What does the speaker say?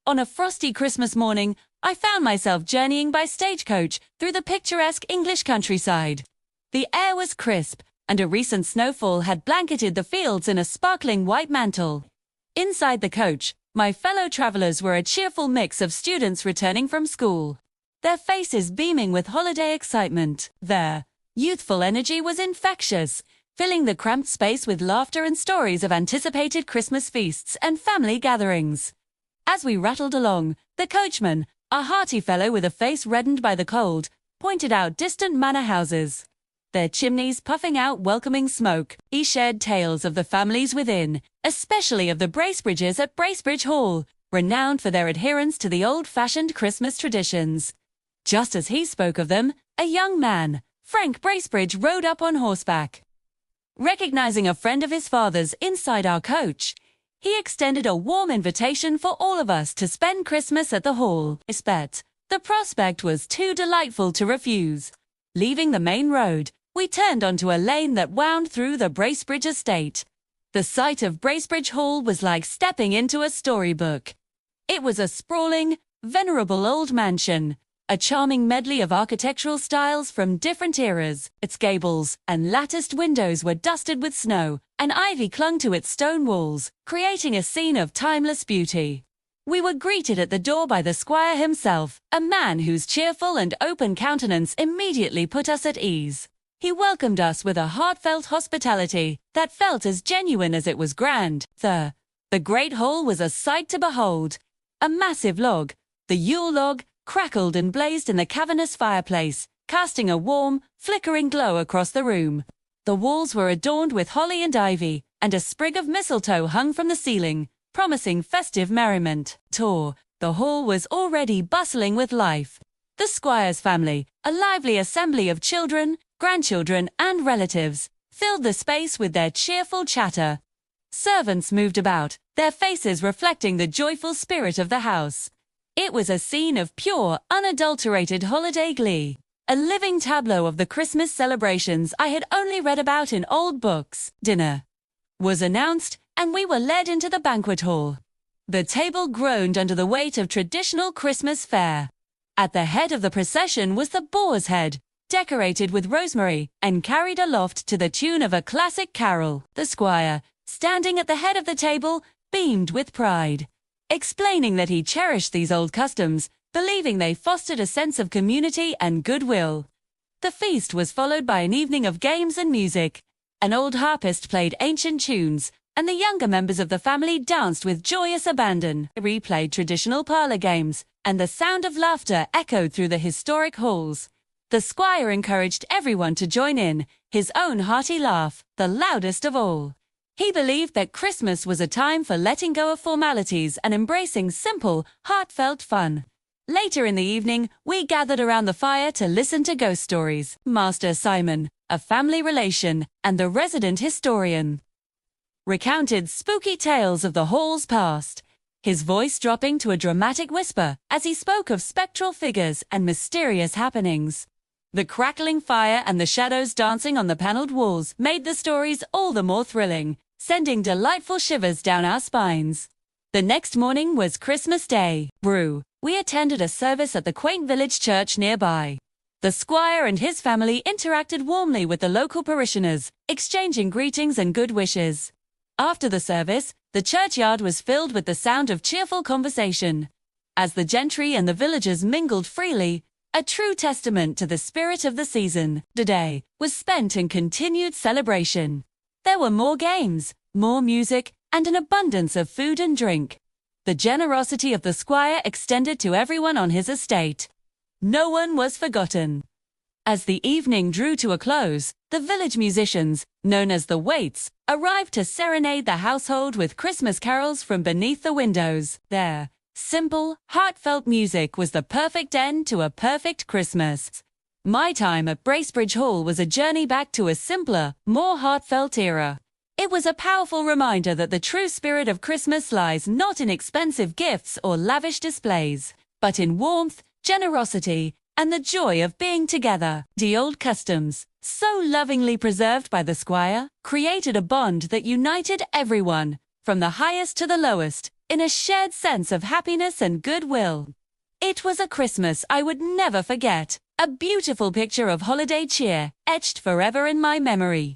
On a frosty Christmas morning, I found myself journeying by stagecoach through the picturesque English countryside. The air was crisp, and a recent snowfall had blanketed the fields in a sparkling white mantle. Inside the coach, my fellow travelers were a cheerful mix of students returning from school, their faces beaming with holiday excitement. Their youthful energy was infectious, filling the cramped space with laughter and stories of anticipated Christmas feasts and family gatherings. As we rattled along, the coachman, a hearty fellow with a face reddened by the cold, pointed out distant manor houses, their chimneys puffing out welcoming smoke. He shared tales of the families within, especially of the Bracebridges at Bracebridge Hall, renowned for their adherence to the old-fashioned Christmas traditions. Just as he spoke of them, a young man, Frank Bracebridge, rode up on horseback. Recognizing a friend of his father's inside our coach, he extended a warm invitation for all of us to spend Christmas at the hall. The prospect was too delightful to refuse. Leaving the main road, we turned onto a lane that wound through the Bracebridge estate. The sight of Bracebridge Hall was like stepping into a storybook. It was a sprawling, venerable old mansion, a charming medley of architectural styles from different eras. Its gables and latticed windows were dusted with snow, and ivy clung to its stone walls, creating a scene of timeless beauty. We were greeted at the door by the squire himself, a man whose cheerful and open countenance immediately put us at ease. He welcomed us with a heartfelt hospitality that felt as genuine as it was grand. The great hall was a sight to behold. A massive log, the Yule log, crackled and blazed in the cavernous fireplace, casting a warm, flickering glow across the room. The walls were adorned with holly and ivy, and a sprig of mistletoe hung from the ceiling, promising festive merriment. The hall was already bustling with life. The squire's family, a lively assembly of children, grandchildren, and relatives, filled the space with their cheerful chatter. Servants moved about, their faces reflecting the joyful spirit of the house. It was a scene of pure, unadulterated holiday glee, a living tableau of the Christmas celebrations I had only read about in old books. Dinner was announced, and we were led into the banquet hall. The table groaned under the weight of traditional Christmas fare. At the head of the procession was the boar's head, decorated with rosemary, and carried aloft to the tune of a classic carol. The squire, standing at the head of the table, beamed with pride, explaining that he cherished these old customs, believing they fostered a sense of community and goodwill. The feast was followed by an evening of games and music. An old harpist played ancient tunes, and the younger members of the family danced with joyous abandon. They replayed traditional parlor games, and the sound of laughter echoed through the historic halls. The squire encouraged everyone to join in, his own hearty laugh, the loudest of all. He believed that Christmas was a time for letting go of formalities and embracing simple, heartfelt fun. Later in the evening, we gathered around the fire to listen to ghost stories. Master Simon, a family relation, and the resident historian, recounted spooky tales of the hall's past, his voice dropping to a dramatic whisper as he spoke of spectral figures and mysterious happenings. The crackling fire and the shadows dancing on the paneled walls made the stories all the more thrilling, sending delightful shivers down our spines. The next morning was Christmas Day. We attended a service at the quaint village church nearby. The squire and his family interacted warmly with the local parishioners, exchanging greetings and good wishes. After the service, the churchyard was filled with the sound of cheerful conversation. As the gentry and the villagers mingled freely, a true testament to the spirit of the season, the day was spent in continued celebration. There were more games, more music, and an abundance of food and drink. The generosity of the squire extended to everyone on his estate. No one was forgotten. As the evening drew to a close, the village musicians, known as the Waits, arrived to serenade the household with Christmas carols from beneath the windows. Their simple, heartfelt music was the perfect end to a perfect Christmas. My time at Bracebridge Hall was a journey back to a simpler, more heartfelt era. It was a powerful reminder that the true spirit of Christmas lies not in expensive gifts or lavish displays, but in warmth, generosity, and the joy of being together. The old customs, so lovingly preserved by the squire, created a bond that united everyone, from the highest to the lowest, in a shared sense of happiness and goodwill. It was a Christmas I would never forget, a beautiful picture of holiday cheer, etched forever in my memory.